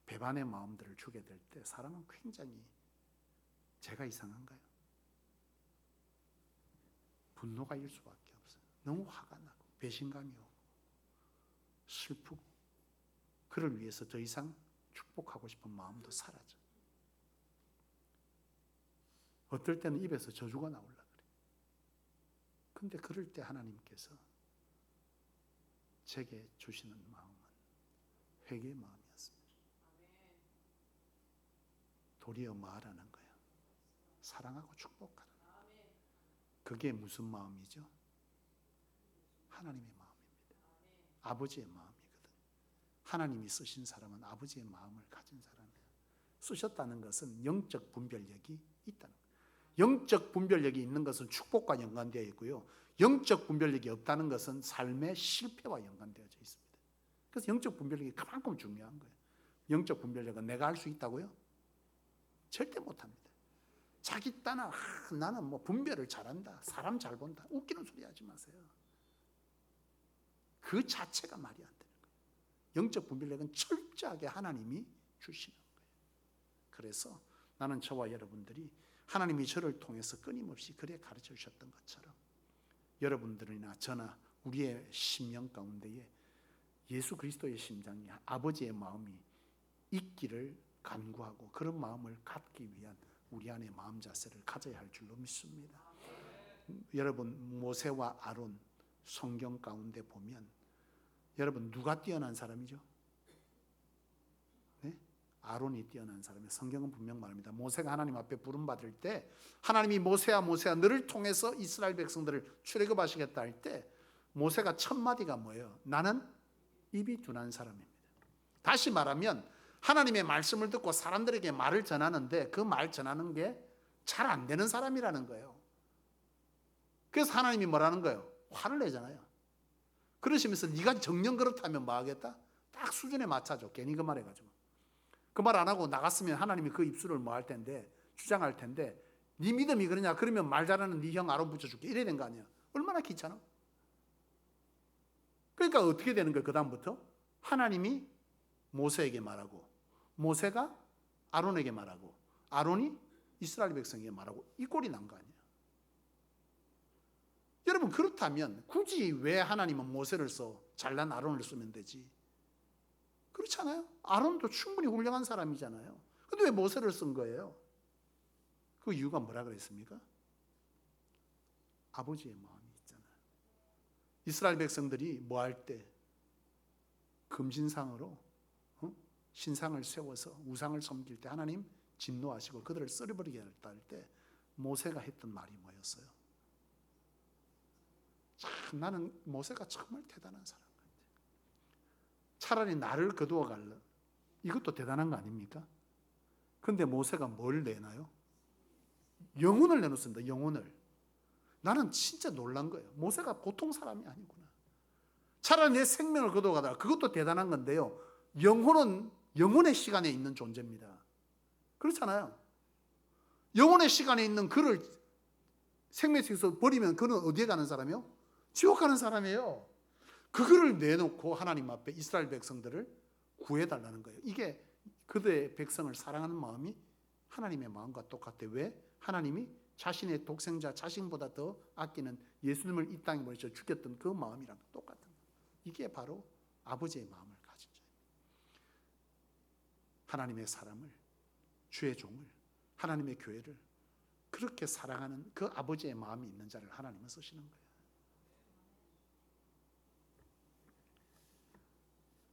배반의 마음들을 주게 될 때 사람은 굉장히 제가 이상한가요? 분노가 일 수밖에 없어요. 너무 화가 나고 배신감이 오고 슬프고 그를 위해서 더 이상 축복하고 싶은 마음도 사라져. 어떨 때는 입에서 저주가 나올라 그래요. 근데 그럴 때 하나님께서 제게 주시는 마음은 회개의 마음이었습니다. 도리어 말하는 거예요. 사랑하고 축복하는. 그게 무슨 마음이죠? 하나님의 마음입니다. 아버지의 마음이거든. 하나님이 쓰신 사람은 아버지의 마음을 가진 사람이에요. 쓰셨다는 것은 영적 분별력이 있다는 거예요. 영적 분별력이 있는 것은 축복과 연관되어 있고요. 영적 분별력이 없다는 것은 삶의 실패와 연관되어져 있습니다. 그래서 영적 분별력이 그만큼 중요한 거예요. 영적 분별력은 내가 할 수 있다고요? 절대 못합니다. 자기 딴아 나는 뭐 분별을 잘한다, 사람 잘 본다, 웃기는 소리 하지 마세요. 그 자체가 말이 안 되는 거예요. 영적 분별력은 철저하게 하나님이 주시는 거예요. 그래서 나는 저와 여러분들이 하나님이 저를 통해서 끊임없이 그래 가르쳐 주셨던 것처럼 여러분들이나 저나 우리의 심령 가운데에 예수 그리스도의 심장이 아버지의 마음이 있기를 간구하고 그런 마음을 갖기 위한 우리 안의 마음 자세를 가져야 할 줄로 믿습니다. 여러분 모세와 아론 성경 가운데 보면 여러분 누가 뛰어난 사람이죠? 네? 아론이 뛰어난 사람이에요. 성경은 분명 말합니다. 모세가 하나님 앞에 부름받을 때 하나님이 모세야 모세야 너를 통해서 이스라엘 백성들을 출애굽하시겠다 할 때 모세가 첫 마디가 뭐예요? 나는 입이 둔한 사람입니다. 다시 말하면 하나님의 말씀을 듣고 사람들에게 말을 전하는데 그 말 전하는 게 잘 안 되는 사람이라는 거예요. 그래서 하나님이 뭐라는 거예요? 화를 내잖아요. 그러시면서 네가 정녕 그렇다면 뭐 하겠다? 딱 수준에 맞춰줘. 괜히 그 말 해가지고. 그 말 안 하고 나갔으면 하나님이 그 입술을 뭐 할 텐데 주장할 텐데 네 믿음이 그러냐? 그러면 말 잘하는 네 형 아론 붙여줄게. 이래야 되는 거 아니야. 얼마나 귀찮아? 그러니까 어떻게 되는 거예요? 그 다음부터 하나님이 모세에게 말하고 모세가 아론에게 말하고 아론이 이스라엘 백성에게 말하고 이 꼴이 난 거 아니에요. 여러분 그렇다면 굳이 왜 하나님은 모세를 써 잘난 아론을 쓰면 되지? 그렇잖아요. 아론도 충분히 훌륭한 사람이잖아요. 근데 왜 모세를 쓴 거예요? 그 이유가 뭐라 그랬습니까? 아버지의 마음이 있잖아요. 이스라엘 백성들이 뭐 할 때 금신상으로 신상을 세워서 우상을 섬길 때 하나님 진노하시고 그들을 썰어버리게 했다 할 때 모세가 했던 말이 뭐였어요? 참 나는 모세가 정말 대단한 사람 같아요. 차라리 나를 거두어 갈래. 이것도 대단한 거 아닙니까? 근데 모세가 뭘 내나요? 영혼을 내놓습니다. 영혼을. 나는 진짜 놀란 거예요. 모세가 보통 사람이 아니구나. 차라리 내 생명을 거두어 가다가 그것도 대단한 건데요. 영혼은 영혼의 시간에 있는 존재입니다. 그렇잖아요. 영혼의 시간에 있는 그를 생명에서 버리면 그는 어디에 가는 사람이요? 지옥 가는 사람이에요. 그거를 내놓고 하나님 앞에 이스라엘 백성들을 구해달라는 거예요. 이게 그들의 백성을 사랑하는 마음이 하나님의 마음과 똑같아요. 왜? 하나님이 자신의 독생자 자신보다 더 아끼는 예수님을 이 땅에 보내셔 죽였던 그 마음이랑 똑같은 거예요. 이게 바로 아버지의 마음을 가진 자예요. 하나님의 사람을, 주의 종을, 하나님의 교회를 그렇게 사랑하는 그 아버지의 마음이 있는 자를 하나님은 쓰시는 거예요.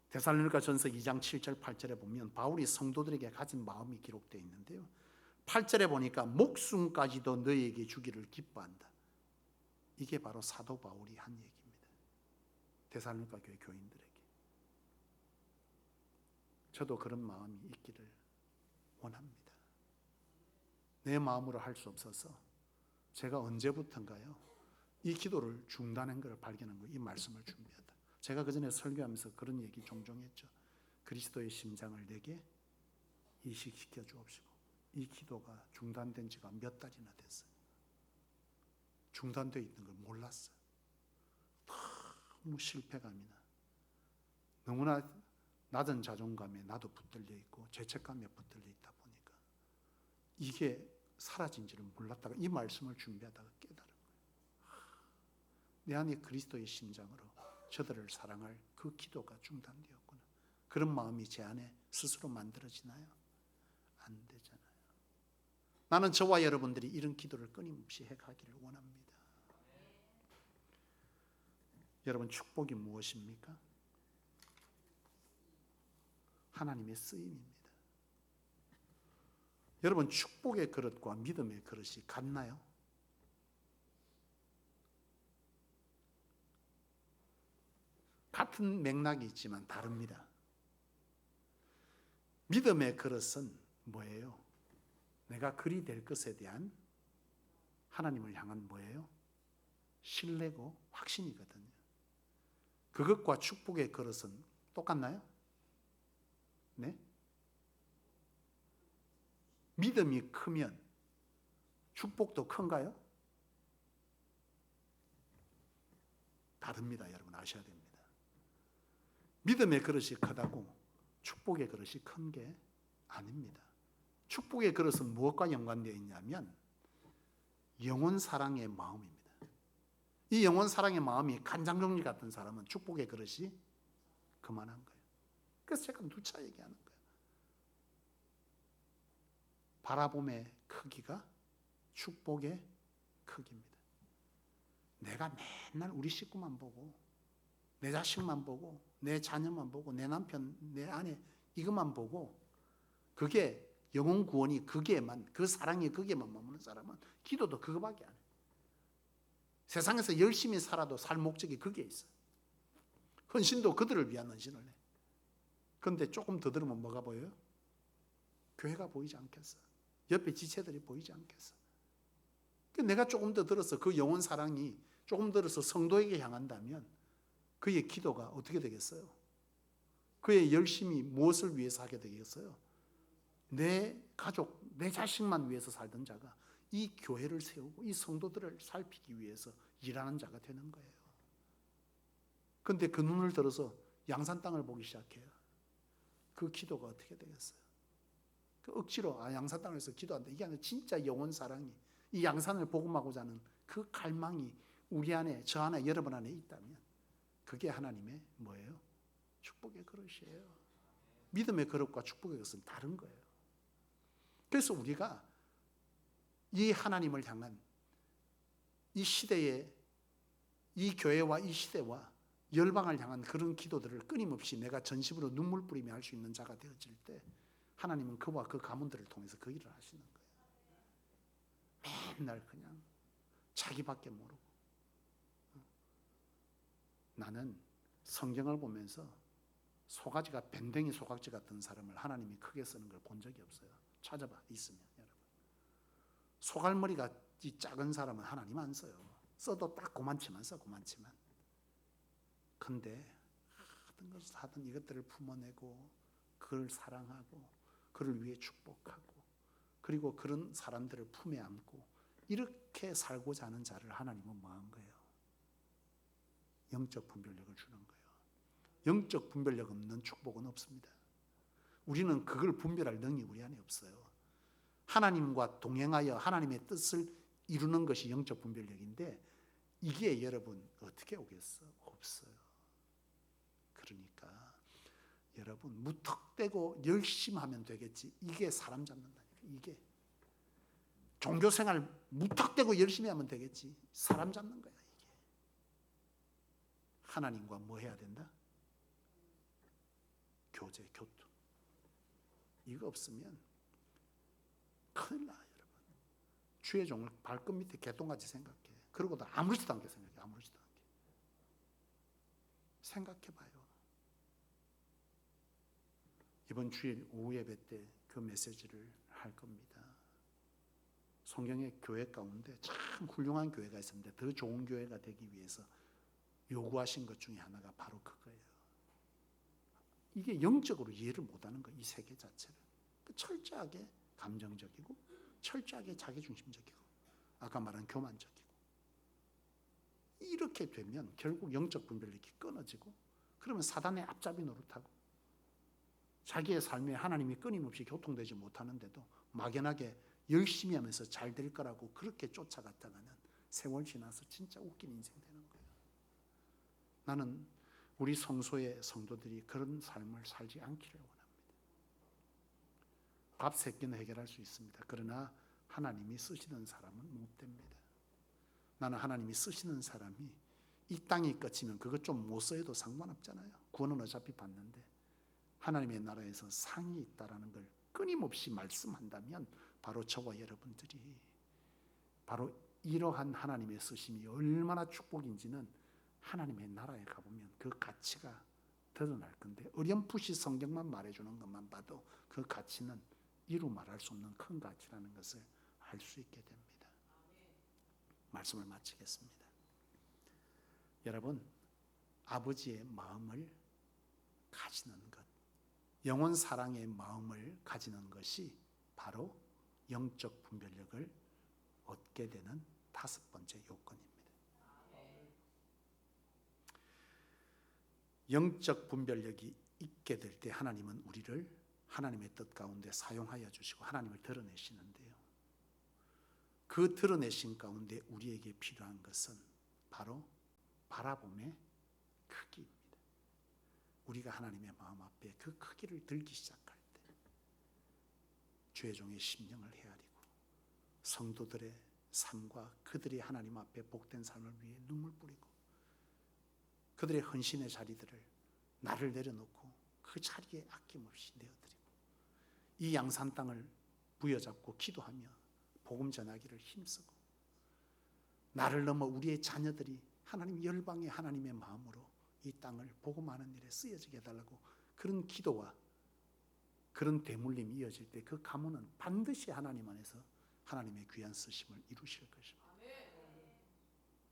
데살로니가 전서 2장 7절 8절에 보면 바울이 성도들에게 가진 마음이 기록되어 있는데요. 8절에 보니까 목숨까지도 너희에게 주기를 기뻐한다. 이게 바로 사도 바울이 한 얘기입니다. 데살로니가 교회 교인들에게. 저도 그런 마음이 있기를 원합니다. 내 마음으로 할 수 없어서 제가 언제부턴가요 이 기도를 중단한 것을 발견한 거예요. 이 말씀을 준비하다. 제가 그 전에 설교하면서 그런 얘기 종종 했죠. 그리스도의 심장을 내게 이식시켜 주옵시고. 이 기도가 중단된 지가 몇 달이나 됐어요. 중단되어 있는 걸 몰랐어요. 너무 실패감이나 너무나 낮은 자존감에 나도 붙들려 있고 죄책감에 붙들려 있다 보니까 이게 사라진 줄을 몰랐다가 이 말씀을 준비하다가 깨달은 거예요. 내 안에 그리스도의 심장으로 저들을 사랑할 그 기도가 중단되었구나. 그런 마음이 제 안에 스스로 만들어지나요? 안 되잖아요. 나는 저와 여러분들이 이런 기도를 끊임없이 해가기를 원합니다. 여러분, 축복이 무엇입니까? 하나님의 쓰임입니다. 여러분, 축복의 그릇과 믿음의 그릇이 같나요? 같은 맥락이 있지만 다릅니다. 믿음의 그릇은 뭐예요? 내가 그리 될 것에 대한 하나님을 향한 뭐예요? 신뢰고 확신이거든요. 그것과 축복의 그릇은 똑같나요? 네? 믿음이 크면 축복도 큰가요? 다릅니다. 여러분 아셔야 됩니다. 믿음의 그릇이 크다고 축복의 그릇이 큰 게 아닙니다. 축복의 그릇은 무엇과 연관되어 있냐면 영혼 사랑의 마음입니다. 이 영혼 사랑의 마음이 간장종이 같은 사람은 축복의 그릇이 그만한 거예요. 그래서 제가 누차 얘기하는 거예요. 바라봄의 크기가 축복의 크기입니다. 내가 맨날 우리 식구만 보고 내 자식만 보고 내 자녀만 보고 내 남편 내 아내 이것만 보고 그게 영혼 구원이 거기에만 그 사랑이 거기에만 머무는 사람은 기도도 그거밖에 안 해요. 세상에서 열심히 살아도 살 목적이 거기에 있어요. 헌신도 그들을 위한 헌신을 해. 그런데 조금 더 들으면 뭐가 보여요? 교회가 보이지 않겠어. 옆에 지체들이 보이지 않겠어. 내가 조금 더 들어서 그 영혼 사랑이 조금 들어서 성도에게 향한다면 그의 기도가 어떻게 되겠어요? 그의 열심히 무엇을 위해서 하게 되겠어요? 내 가족, 내 자식만 위해서 살던 자가 이 교회를 세우고 이 성도들을 살피기 위해서 일하는 자가 되는 거예요. 그런데 그 눈을 들어서 양산 땅을 보기 시작해요. 그 기도가 어떻게 되겠어요? 그 억지로 양산 땅에서 기도한다. 이게 아니라 진짜 영혼 사랑이 이 양산을 복음하고자 하는 그 갈망이 우리 안에, 저 안에, 여러분 안에 있다면 그게 하나님의 뭐예요? 축복의 그릇이에요. 믿음의 그릇과 축복의 그릇은 다른 거예요. 그래서 우리가 이 하나님을 향한 이 시대의 이 교회와 이 시대와 열방을 향한 그런 기도들을 끊임없이 내가 전심으로 눈물 뿌리며 할 수 있는 자가 되어질 때 하나님은 그와 그 가문들을 통해서 그 일을 하시는 거예요. 맨날 그냥 자기밖에 모르고. 나는 성경을 보면서 소가지가 밴댕이 소각지 같은 사람을 하나님이 크게 쓰는 걸 본 적이 없어요. 찾아봐, 있으면 여러분. 소갈머리가 이 작은 사람은 하나님 안 써요. 써도 딱 고만치만 써, 고만치만. 근데 하던 것을 하던 이것들을 품어내고 그를 사랑하고 그를 위해 축복하고 그리고 그런 사람들을 품에 안고 이렇게 살고자 하는 자를 하나님은 뭐 한 거예요? 영적 분별력을 주는 거예요. 영적 분별력 없는 축복은 없습니다. 우리는 그걸 분별할 능력이 우리 안에 없어요. 하나님과 동행하여 하나님의 뜻을 이루는 것이 영적 분별력인데 이게 여러분 어떻게 오겠어? 없어요. 그러니까 여러분 무턱대고 열심히 하면 되겠지. 이게 사람 잡는다니까. 이게 종교생활 무턱대고 열심히 하면 되겠지. 사람 잡는 거야 이게. 하나님과 뭐 해야 된다? 교제, 교통. 이거 없으면 큰일 나 여러분. 주의 종을 발끝 밑에 개똥같이 생각해. 그러고도 아무렇지도 않게 생각해. 아무렇지도 않게. 생각해봐요. 이번 주일 오후 예배 때 그 메시지를 할 겁니다. 성경의 교회 가운데 참 훌륭한 교회가 있었는데 더 좋은 교회가 되기 위해서 요구하신 것 중에 하나가 바로 그거예요. 이게 영적으로 이해를 못하는 거예요. 이 세계 자체를. 철저하게 감정적이고 철저하게 자기중심적이고 아까 말한 교만적이고 이렇게 되면 결국 영적 분별력이 끊어지고 그러면 사단의 앞잡이 노릇하고 자기의 삶에 하나님이 끊임없이 교통되지 못하는데도 막연하게 열심히 하면서 잘 될 거라고 그렇게 쫓아갔다가는 세월 지나서 진짜 웃긴 인생 되는 거예요. 나는 우리 성소의 성도들이 그런 삶을 살지 않기를 원합니다. 밥 세 끼는 해결할 수 있습니다. 그러나 하나님이 쓰시는 사람은 못 됩니다. 나는 하나님이 쓰시는 사람이 이 땅이 끝이면 그것 좀 못 써도 상관없잖아요. 구원은 어차피 받는데 하나님의 나라에서 상이 있다라는 걸 끊임없이 말씀한다면 바로 저와 여러분들이 바로 이러한 하나님의 쓰심이 얼마나 축복인지는 하나님의 나라에 가보면 그 가치가 드러날 건데 어렴풋이 성경만 말해주는 것만 봐도 그 가치는 이루 말할 수 없는 큰 가치라는 것을 알 수 있게 됩니다. 말씀을 마치겠습니다. 여러분, 아버지의 마음을 가지는 것, 영원 사랑의 마음을 가지는 것이 바로 영적 분별력을 얻게 되는 다섯 번째 요건입니다. 영적 분별력이 있게 될 때 하나님은 우리를 하나님의 뜻 가운데 사용하여 주시고 하나님을 드러내시는데요. 그 드러내신 가운데 우리에게 필요한 것은 바로 바라봄의 크기입니다. 우리가 하나님의 마음 앞에 그 크기를 들기 시작할 때 주의 종의 심령을 헤아리고 성도들의 삶과 그들이 하나님 앞에 복된 삶을 위해 눈물 뿌리고 그들의 헌신의 자리들을 나를 내려놓고 그 자리에 아낌없이 내어드리고 이 양산 땅을 부여잡고 기도하며 복음 전하기를 힘쓰고 나를 넘어 우리의 자녀들이 하나님 열방의 하나님의 마음으로 이 땅을 복음하는 일에 쓰여지게 해달라고 그런 기도와 그런 대물림이 이어질 때 그 가문은 반드시 하나님 안에서 하나님의 귀한 쓰심을 이루실 것입니다.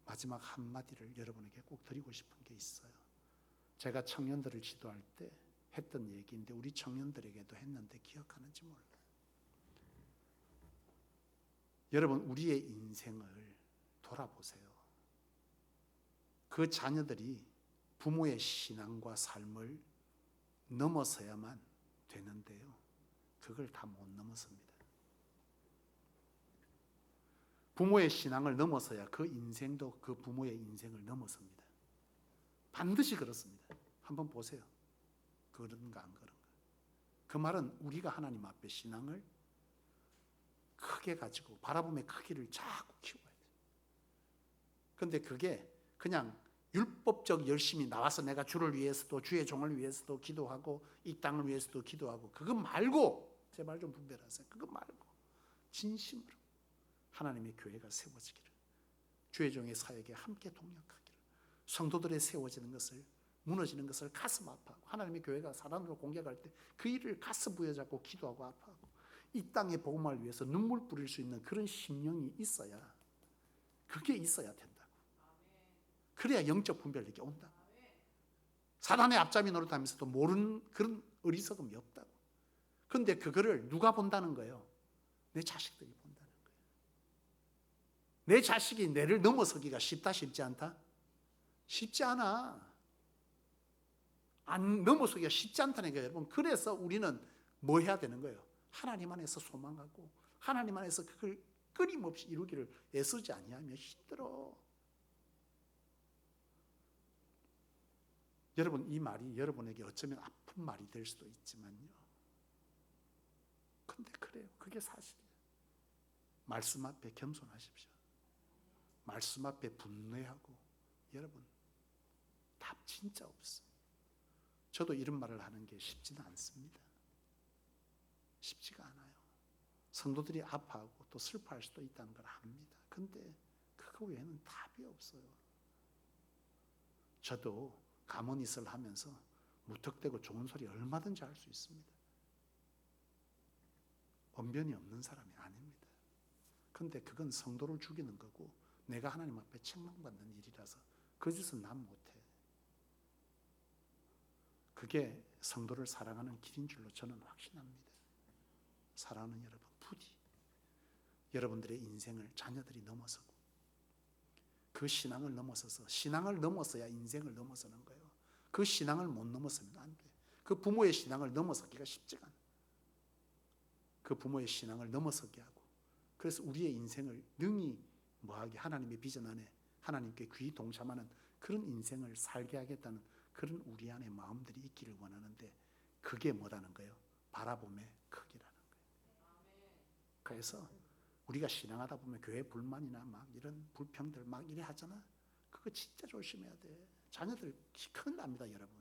마지막 한마디를 여러분에게 꼭 드리고 싶은 게 있어요. 제가 청년들을 지도할 때 했던 얘기인데 우리 청년들에게도 했는데 기억하는지 몰라요. 여러분, 우리의 인생을 돌아보세요. 그 자녀들이 부모의 신앙과 삶을 넘어서야만 되는데요. 그걸 다 못 넘어섭니다. 부모의 신앙을 넘어서야 그 인생도 그 부모의 인생을 넘어섭니다. 반드시 그렇습니다. 한번 보세요. 그런가 안 그런가. 그 말은 우리가 하나님 앞에 신앙을 크게 가지고 바라봄의 크기를 자꾸 키워야 돼요. 그런데 그게 그냥 율법적 열심히 나와서 내가 주를 위해서도 주의 종을 위해서도 기도하고 이 땅을 위해서도 기도하고 그거 말고 제발 좀 분별하세요. 그거 말고 진심으로 하나님의 교회가 세워지기를 주의 종의 사역에 함께 동력하기를 성도들의 세워지는 것을 무너지는 것을 가슴 아파하고 하나님의 교회가 사단으로 공격할 때 그 일을 가슴 부여잡고 기도하고 아파하고 이 땅의 복음을 위해서 눈물 뿌릴 수 있는 그런 심령이 있어야 그게 있어야 된다고. 그래야 영적 분별력이 온다고. 사단의 앞잡이 노릇하면서도 모르는 그런 어리석음이 없다고. 그런데 그거를 누가 본다는 거예요? 내 자식들이 본다는 거예요. 내 자식이 내를 넘어서기가 쉽다 쉽지 않다? 쉽지 않아. 안 넘어서기가 쉽지 않다는 거예요, 여러분. 그래서 우리는 뭐 해야 되는 거예요? 하나님 안에서 소망하고 하나님 안에서 그걸 끊임없이 이루기를 애쓰지 아니하면 힘들어. 여러분, 이 말이 여러분에게 어쩌면 아픈 말이 될 수도 있지만요. 근데 그래요. 그게 사실이에요. 말씀 앞에 겸손하십시오. 말씀 앞에 분노하고 여러분 답 진짜 없어요. 저도 이런 말을 하는 게 쉽지는 않습니다. 쉽지가 않아요. 성도들이 아파하고 또 슬퍼할 수도 있다는 걸 압니다. 근데 그거 외에는 답이 없어요. 저도 가문이슬 하면서 무턱대고 좋은 소리 얼마든지 할 수 있습니다. 언변이 없는 사람이 아닙니다. 근데 그건 성도를 죽이는 거고 내가 하나님 앞에 책망받는 일이라서 그 짓은 난 못해. 그게 성도를 사랑하는 길인 줄로 저는 확신합니다. 사랑하는 여러분, 부디 여러분들의 인생을 자녀들이 넘어서고 그 신앙을 넘어서서 신앙을 넘어서야 인생을 넘어서는 거예요. 그 신앙을 못 넘어서면 안 돼. 그 부모의 신앙을 넘어서기가 쉽지가 않아요. 그 부모의 신앙을 넘어서게 하고, 그래서 우리의 인생을 능히 뭐하게 하나님의 비전 안에 하나님께 귀 동참하는 그런 인생을 살게 하겠다는 그런 우리 안에 마음들이 있기를 원하는데, 그게 뭐라는 거예요? 바라봄의 크기라는 거예요. 그래서 우리가 신앙하다 보면 교회 불만이나 막 이런 불평들 막 이래 하잖아. 그거 진짜 조심해야 돼. 자녀들 큰일 납니다, 여러분.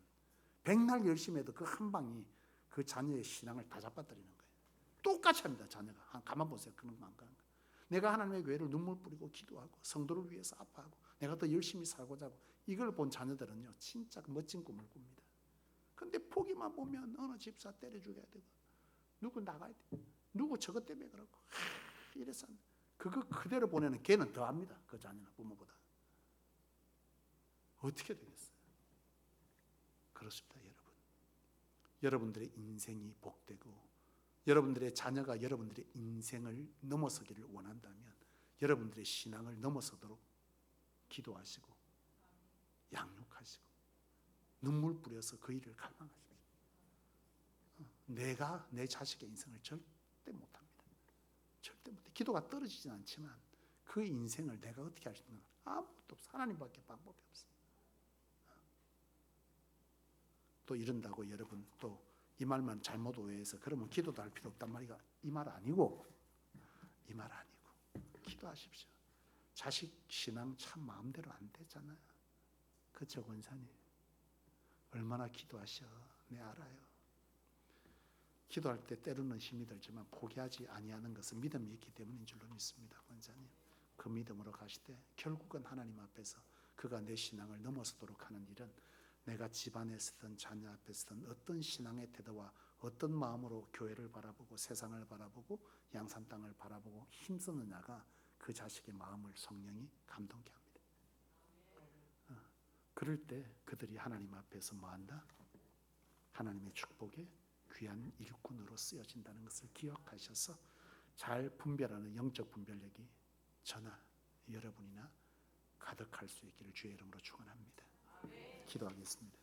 백날 열심히 해도 그 한 방이 그 자녀의 신앙을 다 잡아뜨리는 거예요. 똑같이 합니다, 자녀가. 가만 보세요. 그런 거. 내가 하나님의 교회를 눈물 뿌리고 기도하고 성도를 위해서 아파하고 내가 더 열심히 살고자 하고, 이걸 본 자녀들은요 진짜 멋진 꿈을 꿉니다. 근데 포기만 보면 어느 집사 때려 죽여야 되고, 누구 나가야 돼, 누구 저것 때문에 그러고 이래서 그거 그대로 보내는 걔는 더 합니다. 그 자녀는 부모보다. 어떻게 되겠어요? 그렇습니다, 여러분. 여러분들의 인생이 복되고 여러분들의 자녀가 여러분들의 인생을 넘어서기를 원한다면 여러분들의 신앙을 넘어서도록 기도하시고 양육하시고 눈물 뿌려서 그 일을 갈망하십시오. 내가 내 자식의 인생을 절대 못합니다. 절대 못해. 기도가 떨어지진 않지만 그 인생을 내가 어떻게 할 수 있는 건 아무것도 없어. 하나님밖에 방법이 없어. 또 이런다고 여러분 또 이 말만 잘못 오해해서 그러면 기도도 할 필요 없단 말이가 이 말 아니고, 이 말 아니고 기도하십시오. 자식 신앙 참 마음대로 안 되잖아요. 그쵸, 권사님? 얼마나 기도하셔. 네, 알아요. 기도할 때 때로는 힘이 들지만 포기하지 아니하는 것은 믿음이 있기 때문인 줄로 믿습니다, 권사님. 그 믿음으로 가시되 결국은 하나님 앞에서 그가 내 신앙을 넘어서도록 하는 일은 내가 집안에서든 자녀 앞에서든 어떤 신앙의 태도와 어떤 마음으로 교회를 바라보고 세상을 바라보고 양산 땅을 바라보고 힘쓰느냐가 그 자식의 마음을 성령이 감동케 합니다. 그럴 때 그들이 하나님 앞에서 뭐한다? 하나님의 축복에 귀한 일꾼으로 쓰여진다는 것을 기억하셔서 잘 분별하는 영적 분별력이 저나 여러분이나 가득할 수 있기를 주의 이름으로 축원합니다. 기도하겠습니다.